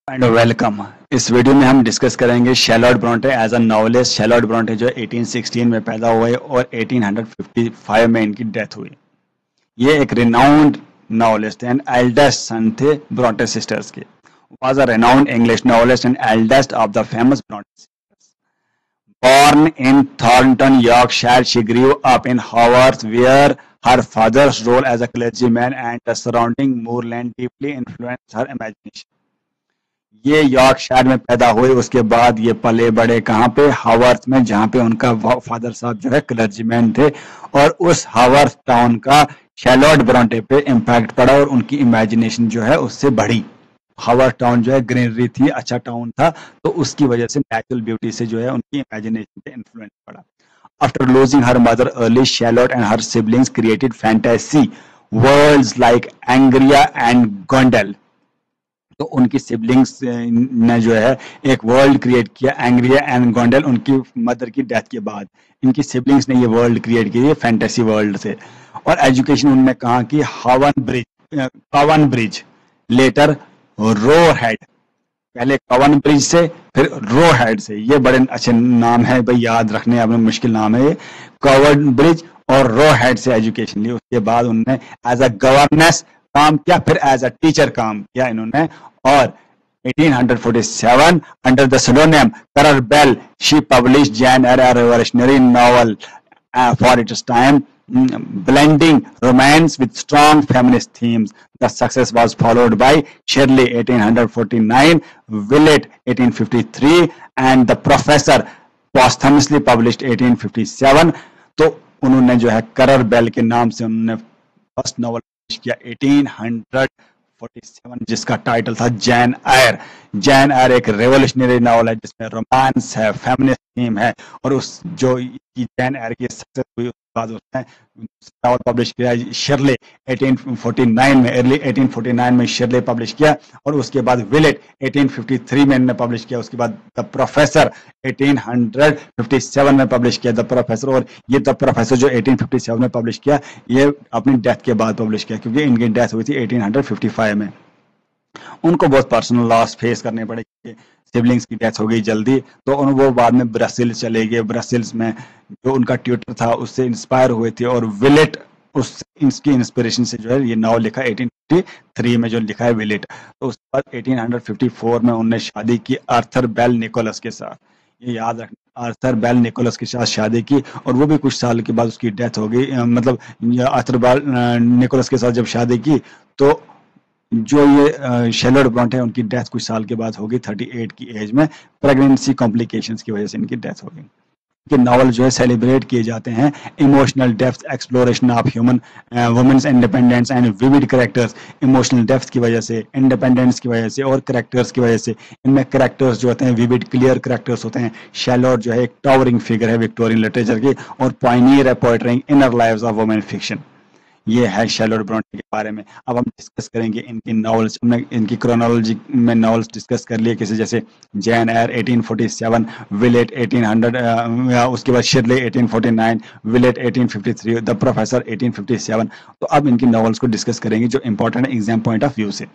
And welcome. इस video में हम डिस्कस करेंगे Charlotte Bronte as a novelist. Charlotte Bronte जो 1816 में पैदा हुए और 1855 में इनकी डेथ हुई। ये एक renowned novelist and eldest son थे ब्रोंटे सिस्टर्स के। Was a renowned English novelist and eldest of the famous Bronte sisters. Born in Thornton, Yorkshire, she grew up in Haworth, where her father's role as a clergyman and the surrounding moorland deeply influenced her imagination. ये Yorkshire में पैदा हुए, उसके बाद ये पले बड़े कहाँ पे, हावर्थ में, जहाँ पे उनका फादर साहब जो है क्लर्जीमैन थे, और उस हावर्थ टाउन का शैर्लोट ब्रोंटे पे इम्पैक्ट पड़ा और उनकी इमेजिनेशन जो है उससे बढ़ी। हावर्थ टाउन जो है ग्रीनरी थी, अच्छा टाउन था, तो उसकी वजह से नेचुरल ब्यूटी से जो है उनकी इमेजिनेशन पे इन्फ्लुएंस पड़ा। After losing her mother early, Charlotte and her siblings created fantasy worlds like Angria and Gondel. तो उनकी सिबलिंग्स ने जो है एक वर्ल्ड क्रिएट किया, एंग्रिया एंड गोंडल। उनकी मदर की डेथ के बाद इनकी सिबलिंग्स ने ये वर्ल्ड क्रिएट की, फैंटेसी वर्ल्ड से। और एजुकेशन उन्होंने कहा कि कावन ब्रिज, लेटर रो हेड, पहले कवन ब्रिज से फिर रो हेड से। ये बड़े अच्छे नाम है भाई, याद रखने अपने मुश्किल नाम है ये। कवन ब्रिज और रो हेड से एजुकेशन ली। उसके बाद उन्होंने एज अ गवर्नेंस काम किया, फिर एज अ टीचर काम किया इन्होंने। और 1847 under the pseudonym Currer Bell she published Jane Eyre, a revolutionary novel for its time, blending romance with strong feminist themes. The success was followed by Shirley 1849, Willett 1853 and The Professor posthumously published 1857. तो उन्होंने जो है करर bell के नाम से उन्होंने first novel किया 1847, जिसका टाइटल था जैन एयर। जैन एयर एक रेवोल्यूशनरी नॉवल है जिसमें रोमांस है, फेमिनिस्ट थीम है। और उस जो जैन एयर की सक्सेस हुई उसके बाद उसने नॉवल पब्लिश किया शिरले 1849 में, अर्ली 1849 में शिरले पब्लिश किया। और उसके बाद विलेट 1853 में इन्होंने पब्लिश किया। उसके बाद द प्रोफेसर 1857 में पब्लिश किया, द प्रोफेसर। और ये द प्रोफेसर जो 1857 में पब्लिश किया, ये अपनी डेथ के बाद पब्लिश किया, क्योंकि इनकी डेथ हुई थी 1855 में। उनको बहुत पर्सनल लॉस फेस करने पड़े, सिबलिंग्स की डेथ हो गई जल्दी, तो वो बाद में ब्रसेल चले गए। ब्रसेल्स में जो उनका ट्यूटर था उससे इंस्पायर हुए थे, और विलेट उस इसकी इंस्पिरेशन से जो है ये नावल लिखा 1853 में जो लिखा है विलेट। तो उसके बाद 1854 में उन्होंने शादी की आर्थर बेल निकोलस के साथ। ये याद रखना, आर्थर बेल निकोलस के साथ शादी की, और वो भी कुछ साल के बाद उसकी डेथ हो गई। मतलब आर्थर बेल निकोलस के साथ जब शादी की, तो जो ये शैर्लोट ब्रोंटे उनकी डेथ कुछ साल के बाद हो गई 38 की एज में। प्रेगनेंसी कॉम्प्लिकेशंस की वजह से इनकी डेथ हो गई। कि नॉवल जो है सेलिब्रेट किए जाते हैं emotional depth, exploration of human women's independence and vivid characters. Emotional depth की वजह से, इंडिपेंडेंस की वजह से और कैरेक्टर्स की वजह से। इनमें कैरेक्टर्स जो होते हैं विविड क्लियर कैरेक्टर्स होते हैं। शैर्लोट जो है एक टॉवरिंग फिगर है विक्टोरियन लिटरेचर की, और पायनियर है poetry inner lives of women fiction. ये है शैर्लोट ब्रोंटे के बारे में। अब हम डिस्कस करेंगे इनकी नॉवेल्स। हमने इनकी क्रोनोलॉजी में नॉवेल्स डिस्कस कर लिए, किसी जैसे जैन एयर 1847, विलेट 1800, उसके बाद शिरले 1849, विलेट 1853, द प्रोफेसर 1857। तो अब इनकी नॉवेल्स को डिस्कस करेंगे जो important exam point of view से।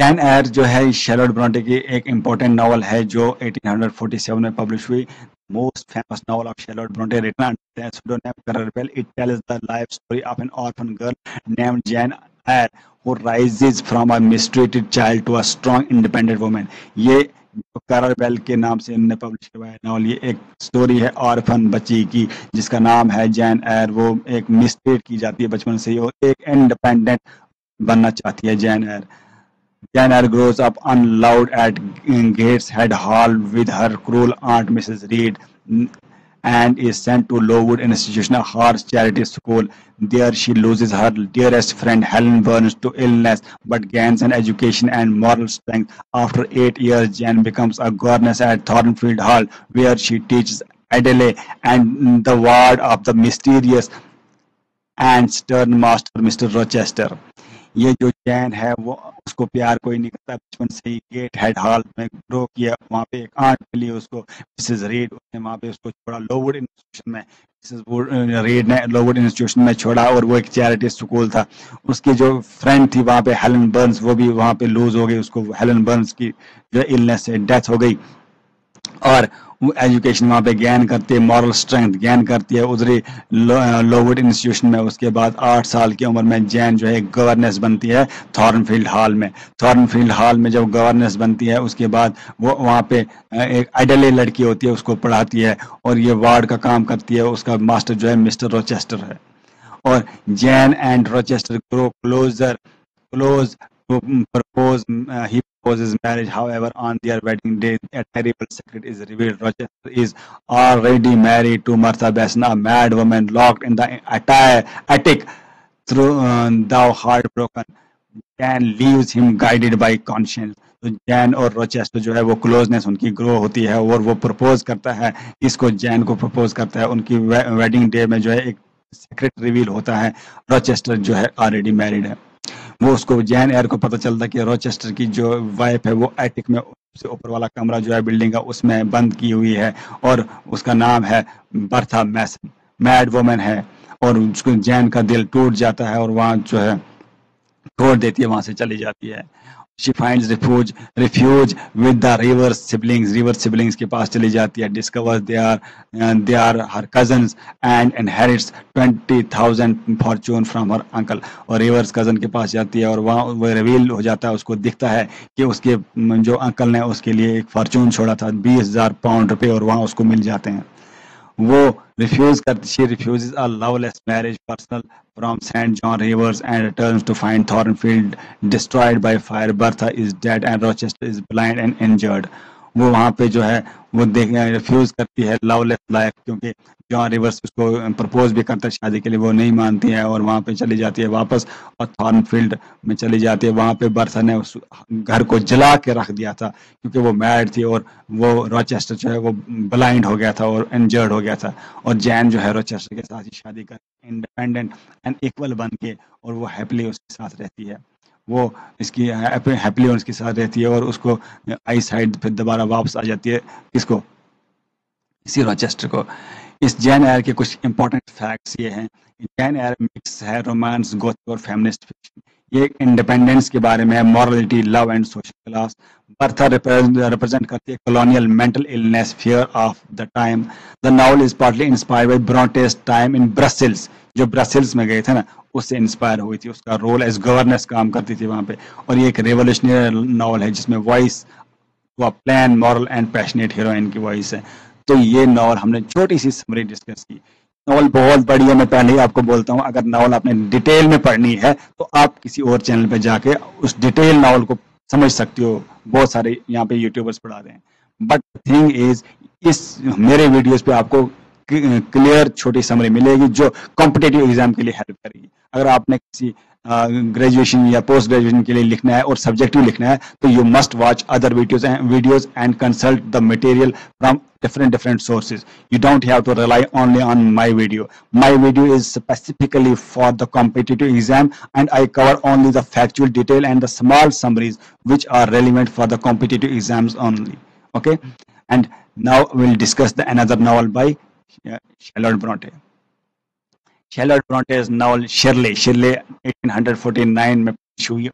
जैन एयर जो है शैर्लोट ब्रोंटे की एक इम्पोर्टेंट नॉवल है जो 1847 में पब्लिश हुई। Most famous novel of Charlotte Bronte, written under the pseudonym Currer Bell, it tells the life story of an orphan girl named Jane Eyre, who rises from a mistreated child to a strong, independent woman. ये करर bell के नाम से इन्होंने publish किया है novel. ये एक story है ऑर्फन बच्ची की जिसका नाम है जैन एयर। वो एक मिसट्रीट की जाती है बचपन से ही, और एक इंडिपेंडेंट बनना चाहती है Jain air. Jane Eyre grows up unloved at Gateshead Hall with her cruel aunt Mrs. Reed, and is sent to Lowood Institution, a harsh charity school. There she loses her dearest friend Helen Burns to illness, but gains an education and moral strength. After 8 years, Jane becomes a governess at Thornfield Hall, where she teaches Adele and the ward of the mysterious and stern master Mr. Rochester. ये जो जैन है वो उसको प्यार कोई नहीं करता, बचपन से ही गेट हेड हॉल में ग्रो किया, वहाँ पे एक आंट मिली उसको मिसेस रीड, उसने वहाँ पे उसको छोड़ा लोवुड इंस्टीट्यूशन में, मिसेस रीड ने लोवुड इंस्टीट्यूशन में छोड़ा और वो एक चैरिटी स्कूल था। उसकी जो फ्रेंड थी वहाँ पे हेलन बर्न्स, वो भी वहाँ पे लूज हो गई, उसको हेलन बर्न्स की जो इलनेस से डेथ हो गई, और वो एजुकेशन वहाँ पे गेन करती है, मॉरल स्ट्रेंथ गेन करती है उधरी लोवुड इंस्टीट्यूशन में। उसके बाद 8 साल की उम्र में जैन जो है गवर्नेंस बनती है थॉर्नफील्ड हॉल में। थॉर्नफील्ड हॉल में जब गवर्नेंस बनती है उसके बाद वो वहाँ पे एक आइडले लड़की होती है, उसको पढ़ाती है और ये वार्ड का काम करती है। उसका मास्टर जो है मिस्टर रोचेस्टर है, और Jain and Rochester grow close to propose. He proposes marriage. However, on their wedding day, a terrible secret is revealed. Rochester is already married to Martha Besson, a mad woman locked in the attic. Through thou heartbroken, Jan leaves him guided by conscience. तो जैन और Rochester जो है वो closeness उनकी grow होती है और वो प्रपोज करता है, इसको जैन को प्रपोज करता है। उनकी वेडिंग डे में जो है एक सीक्रेट रिवील होता है, रोचेस्टर जो है ऑलरेडी मैरिड है। वो उसको जैन एयर को पता चलता कि रोचेस्टर की जो वाइफ है वो एटिक में से ऊपर वाला कमरा जो है बिल्डिंग का उसमें बंद की हुई है, और उसका नाम है बर्था मैसन, मैड वुमन है। और उसको जैन का दिल टूट जाता है और वहाँ जो है छोड़ देती है, वहां से चली जाती है। She finds refuge with the river siblings के पास चली जाती है, discovers they are her cousins and inherits 20,000 fortune from her uncle। और रिवर्स कजन के पास जाती है और वहाँ वो रिवील हो जाता है, उसको दिखता है कि उसके जो अंकल ने उसके लिए एक फॉर्चून छोड़ा था 20,000 पाउंड रुपए, और वहाँ उसको मिल जाते हैं। वो रिफ्यूज करती, she refuses a loveless marriage personal from St. John Rivers and returns to find Thornfield destroyed by fire. Bertha is dead and Rochester is blind and injured। वो वहाँ पे जो है वो देख रिफ्यूज करती है लवलेस लाइफ, क्योंकि जॉन रिवर्स उसको प्रपोज भी करता है शादी के लिए, वो नहीं मानती है और वहाँ पे चली जाती है वापस, और थॉर्नफील्ड में चली जाती है। वहाँ पे बर्था ने उस घर को जला के रख दिया था क्योंकि वो मैड थी, और वो रोचेस्टर जो है वो ब्लाइंड हो गया था और इंजर्ड हो गया था। और जैन जो है रोचेस्टर के साथ ही शादी कर इंडिपेंडेंट एंड इक्वल बन के, और वो हैप्पीली उसके साथ रहती है। वो इसकी हैप्पीली उसके साथ रहती है और उसको आई साइड फिर दोबारा वापस आ जाती है, किसको, इसी रोचेस्टर को। इस जैन एयर के कुछ इंपॉर्टेंट फैक्ट्स ये हैं। जैन एयर मिक्स है रोमांस, गोथिक और फेमिनिस्ट फिक्शन। ये इंडिपेंडेंस के बारे में है, morality, love and social class. Bertha represent करती है colonial mental illness, fear of the time. The novel is partly inspired by Bronte's time in Brussels, जो ब्रसेल्स में गए थे ना उससे इंस्पायर हुई थी। उसका रोल एज गवर्नेंस काम करती थी वहां पे, और ये एक रेवोल्यूशनरी नॉवल है जिसमें वॉइस वो plan, moral and passionate heroine की वॉइस है। तो ये नॉवल हमने छोटी सी समरी डिस्कस की। नॉवल बहुत बड़ी है, मैं पहले ही आपको बोलता हूँ, अगर नॉवल आपने डिटेल में पढ़नी है तो आप किसी और चैनल पे जाके उस डिटेल नॉवल को समझ सकते हो। बहुत सारे यहाँ पे यूट्यूबर्स पढ़ा रहे हैं, बट थिंग इज इस मेरे वीडियोस पे आपको क्लियर छोटी समरी मिलेगी जो कॉम्पिटेटिव एग्जाम के लिए हेल्प करेगी। अगर आपने किसी ग्रेजुएशन या पोस्ट ग्रेजुएशन के लिए लिखना है और सब्जेक्टिव लिखना है तो you must watch other videos and consult the material from different sources. You don't have to rely only on my video. My video is specifically for the competitive exam and I cover only the factual detail and the small summaries which are relevant for the competitive exams only. Okay, and now we'll discuss the another novel by Charlotte Bronte. Charlotte Bronte's novel Shirley 1849 में publish हुई।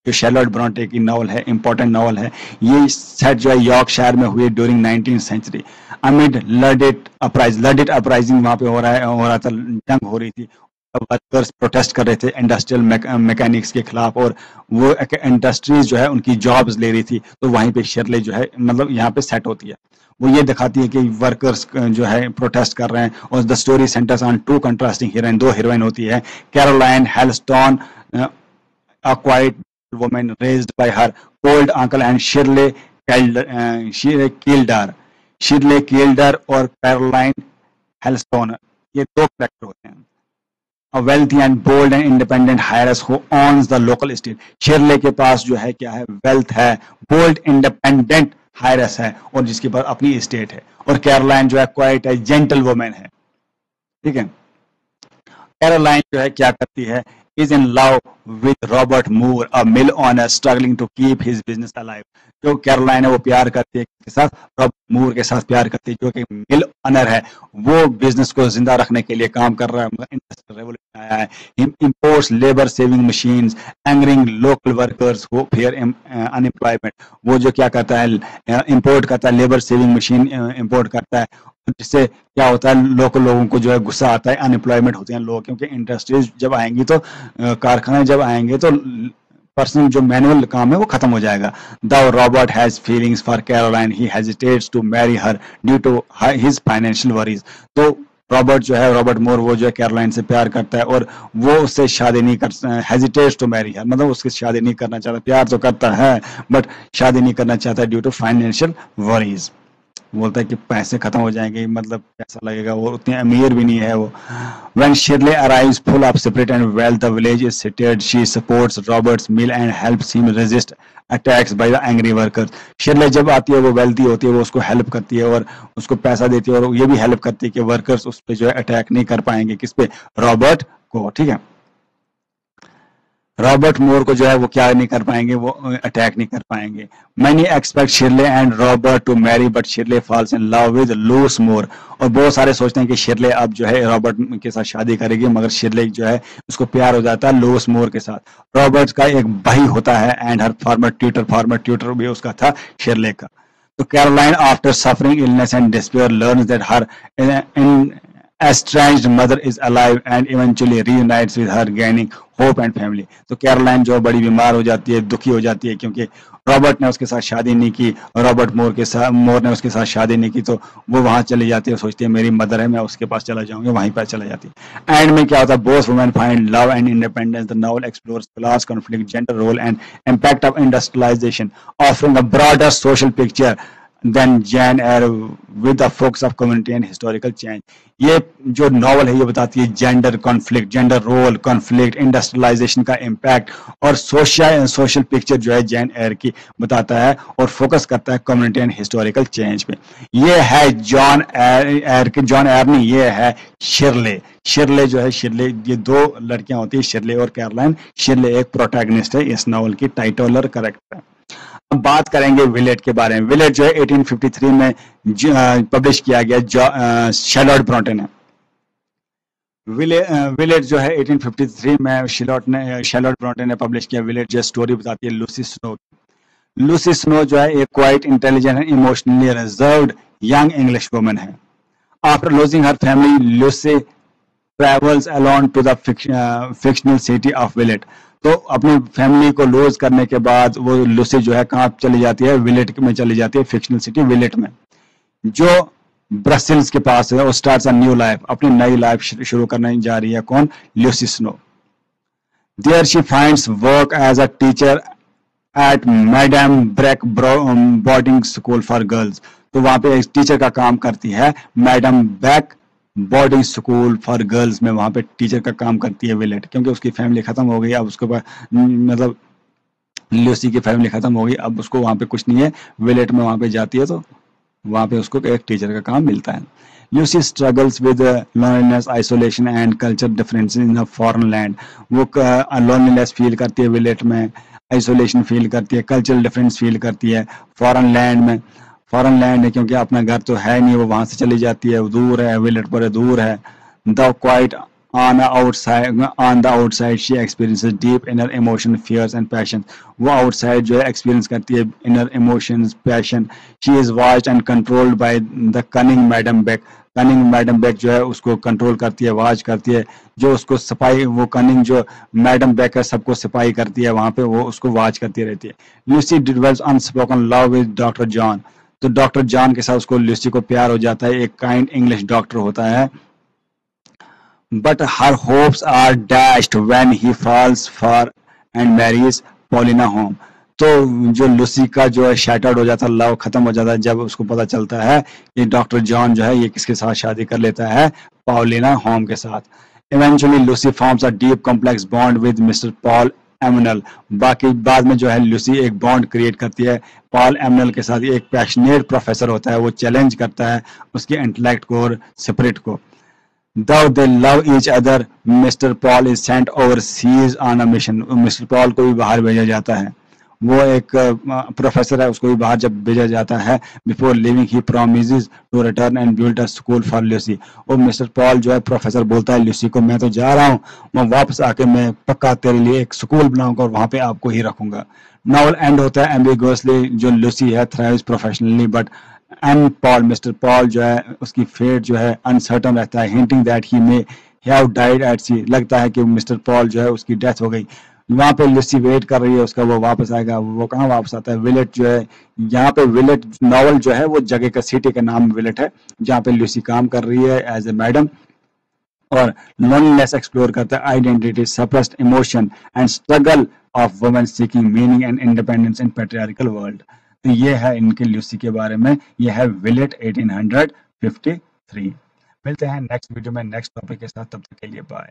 जो Charlotte Bronte की novel है, important novel है। ये set जो है Yorkshire में हुई during 19th century. Amid Luddite uprising वहाँ पे हो रहा था, जंग हो रही थी। वर्कर्स प्रोटेस्ट कर रहे थे इंडस्ट्रियल मैकेनिक्स के खिलाफ, और वो इंडस्ट्रीज जो है उनकी जॉब्स ले रही थी। तो वहीं पे शर्ले जो है मतलब यहाँ पे सेट होती है। वो ये दिखाती है कि वर्कर्स जो है प्रोटेस्ट कर रहे हैं, और the story centers on two contrasting heroine, दो हीरोइन होती है, Caroline Helstone, a quiet woman raised by her cold uncle, and Shirley Kildar और कैरोलाइन हेलस्टोन, ये दो कैरेक्टर होते हैं। A wealthy and bold and independent heiress who owns the local estate। शिरले के पास जो है क्या है, वेल्थ है, बोल्ड इंडिपेंडेंट हायरस है और जिसके पास अपनी एस्टेट है। और कैरोलाइन जो है क्वाइट है, जेंटल वुमेन है। ठीक है, कैरोलाइन जो है क्या करती है, is in love with Robert Moore, a mill owner struggling to keep his business alive. जो कैरोलाइन है वो प्यार करती है किसके साथ? रॉबर्ट मूर के साथ प्यार करती है, जो कि मिल ऑनर है, वो बिजनेस को जिंदा रखने के लिए काम कर रहा है, मगर इंडस्ट्रियल रेवोल्यूशन आया है. Imports labour saving machines एंगरिंग local workers who fair unemployment. वो जो क्या करता है, इंपोर्ट करता है, लेबर सेविंग मशीन इंपोर्ट करता है, जिससे क्या होता है, लोगों को जो है गुस्सा आता है, अनएम्प्लॉयमेंट होते हैं लोग, क्योंकि इंडस्ट्रीज जब आएंगी तो कारखाने जब आएंगे तो पर्सनल जो मैनुअल काम है वो खत्म हो जाएगा. Though Robert has feelings for Caroline, he hesitates to marry her due to his financial worries. तो रॉबर्ट जो है, रॉबर्ट मोर, वो जो है कैरोलाइन से प्यार करता है और वो उससे शादी नहीं कर, हेजिटेट्स टू मैरी हर, मतलब उसकी शादी नहीं करना चाहता. प्यार तो करता है बट शादी नहीं करना चाहता ड्यू टू फाइनेंशियल वरीज. बोलता है कि पैसे खत्म हो जाएंगे, मतलब कैसा लगेगा, वो उतनी अमीर भी नहीं है वो. When Shirley arrives full of spirit and wealth, the village is shattered. She supports Robert's mill and helps him resist attacks by the angry workers. Shirley जब आती है वो वेल्थी होती है, वो उसको हेल्प करती है और उसको पैसा देती है, और ये भी हेल्प करती है कि वर्कर्स उस पे जो है अटैक नहीं कर पाएंगे. किस पे? रॉबर्ट को. ठीक है, रॉबर्ट मोर को जो है वो क्या नहीं कर पाएंगे, वो अटैक नहीं कर पाएंगे. Many expect Shirley and Robert to marry, but Shirley falls in love with Louis Moore. और बहुत सारे सोचते हैं कि शिरले अब जो है रॉबर्ट के साथ शादी करेगी, मगर शिरले जो है उसको प्यार हो जाता है लूइस मोर के साथ. रॉबर्ट का एक भाई होता है एंड हर फॉर्मर ट्यूटर भी उसका था शिरले का. तो Caroline after suffering illness and despair learns that her estranged mother is alive and eventually reunites with her, gaining hope and family. तो कैरोलाइन जो बड़ी बीमार हो जाती है, दुखी हो जाती है, क्योंकि रॉबर्ट ने उसके साथ शादी नहीं की, रॉबर्ट मोर ने उसके साथ शादी नहीं की, तो वो वहां चली जाती है, सोचती है मेरी मदर है, मैं उसके पास चला जाऊंगी, वहीं पर चला जाती है. एंड में क्या होता है, both women find love and independence. The novel explores class conflict, gender role and impact of industrialization, offering a broader social picture than Jane Eyre with the focus of community and historical change. ये जो novel है ये बताती है gender conflict, gender role conflict, industrialization का impact और social picture जो है जैन एयर की बताता है और फोकस करता है कम्युनिटी एंड हिस्टोरिकल चेंज पे. ये है जॉन एयर नहीं, ये है शिरले जो है, शिरले, ये दो लड़कियां होती है, शिरले और कैरोलाइन. शिरले एक प्रोटैगनिस्ट है इस नॉवल की, टाइटल और करेक्टर. अब बात करेंगे विलेट के बारे में. विलेट जो है 1853 में पब्लिश किया गया शैर्लोट ब्रॉन्टे ने. विलेट जो है 1853 में शैर्लोट ब्रॉन्टे ने पब्लिश किया. विलेट जो स्टोरी बताती है लूसी स्नो. लूसी स्नो जो है एक quite intelligent and emotionally reserved young English woman है. After losing her family, Lucy travels alone to the fictional city of Villette. तो अपनी फैमिली को लूज करने के बाद वो लूसी जो है कहाँ चली जाती है, विलेट में चली जाती है, फिक्शनल सिटी विलेट में, जो ब्रसेल्स के पास है. और स्टार्ट्स अ न्यू लाइफ, अपनी नई लाइफ शुरू करने जा रही है. कौन? Lucy Snowe. There she finds work as a teacher at madam Beck boarding school for girls. तो वहां पे एक टीचर का काम करती है, madam Beck boarding school for girls में, वहां पे टीचर का काम करती है विलेट, क्योंकि उसकी फैमिली खत्म हो गई. अब उसके बाद मतलब लूसी की फैमिली खत्म हो गई, अब उसको वहां पे कुछ नहीं है. विलेट में वहां पे जाती है तो वहां पे उसको एक टीचर का काम मिलता है. Lucy struggles with loneliness, isolation and culture differences in a foreign land. वो लोनलीनेस फील करती है विलेट में, आइसोलेशन फील करती है, कल्चरल डिफरेंस फील करती है फॉरेन लैंड में. फॉरेन लैंड है क्योंकि अपना घर तो है नहीं, वो वहां से चली जाती है, दूर है, विलेट पर दूर है. The quite on the outside she experiences deep inner emotion, fears and passion. वो outside जो है experience करती है inner emotions, passion. She is watched and controlled by the cunning Madam Beck. Cunning madam Beck जो है उसको control करती है, वाच करती है, जो उसको सफाई, वो कनिंग जो मैडम बेक है सबको सफाई करती है वहां पे, वो उसको वाच करती रहती है. Lucy develops unspoken love with doctor John. तो डॉक्टर जॉन के साथ उसको लूसी को प्यार हो जाता है, एक काइंड इंग्लिश डॉक्टर होता है. But her hopes are dashed when he falls for and marries Paulina Home. तो जो लूसी का जो है शैटर्ड हो जाता है, लव खत्म हो जाता है जब उसको पता चलता है कि डॉक्टर जॉन जो है ये किसके साथ शादी कर लेता है, पाउलिना होम के साथ. Eventually Lucy forms a deep complex bond with Mr. Paul एमनल. बाकी बाद में जो है लूसी एक बॉन्ड क्रिएट करती है पॉल एमनल के साथ. एक पैशनेट प्रोफेसर होता है, वो चैलेंज करता है उसके इंटेलेक्ट को और स्पिरिट को. Though they love each other, mister Paul is sent overseas on a mission. Mister Paul को भी बाहर भेजा जाता है, वो एक प्रोफेसर है, उसको भी बाहर जब भेजा जाता है, before leaving he promises to return and build a school for Lucy. और मिस्टर पॉल जो है प्रोफेसर बोलता है लूसी को, मैं तो जा रहा हूँ, मैं वापस आके मैं पक्का तेरे लिए एक स्कूल बनाऊंगा और वहां पे आपको ही रखूंगा। नॉवल एंड होता है एम्बिगुअसली, जो लूसी है thrives professionally, but M Paul, mister Paul जो है उसकी फेट जो है अनसर्टन रहता है, hinting that he may have died at sea. लगता है कि मिस्टर पॉल जो है उसकी डेथ हो गई। वहां पे लूसी वेट कर रही है उसका, वो वापस आएगा, वो कहाँ वापस आता है, विलेट जो है, यहाँ पे विलेट नॉवल जो है वो जगह का, सिटी का नाम विलेट है, जहाँ पे लूसी काम कर रही है एज ए मैडम, और लोनलीनेस एक्सप्लोर करता है, identity, suppressed emotion and struggle of women seeking meaning and independence in patriarchal world. तो ये है इनके लूसी के बारे में, ये है विलेट 1853। मिलते हैं नेक्स्ट वीडियो में नेक्स्ट टॉपिक के साथ, तब तक के लिए बाय।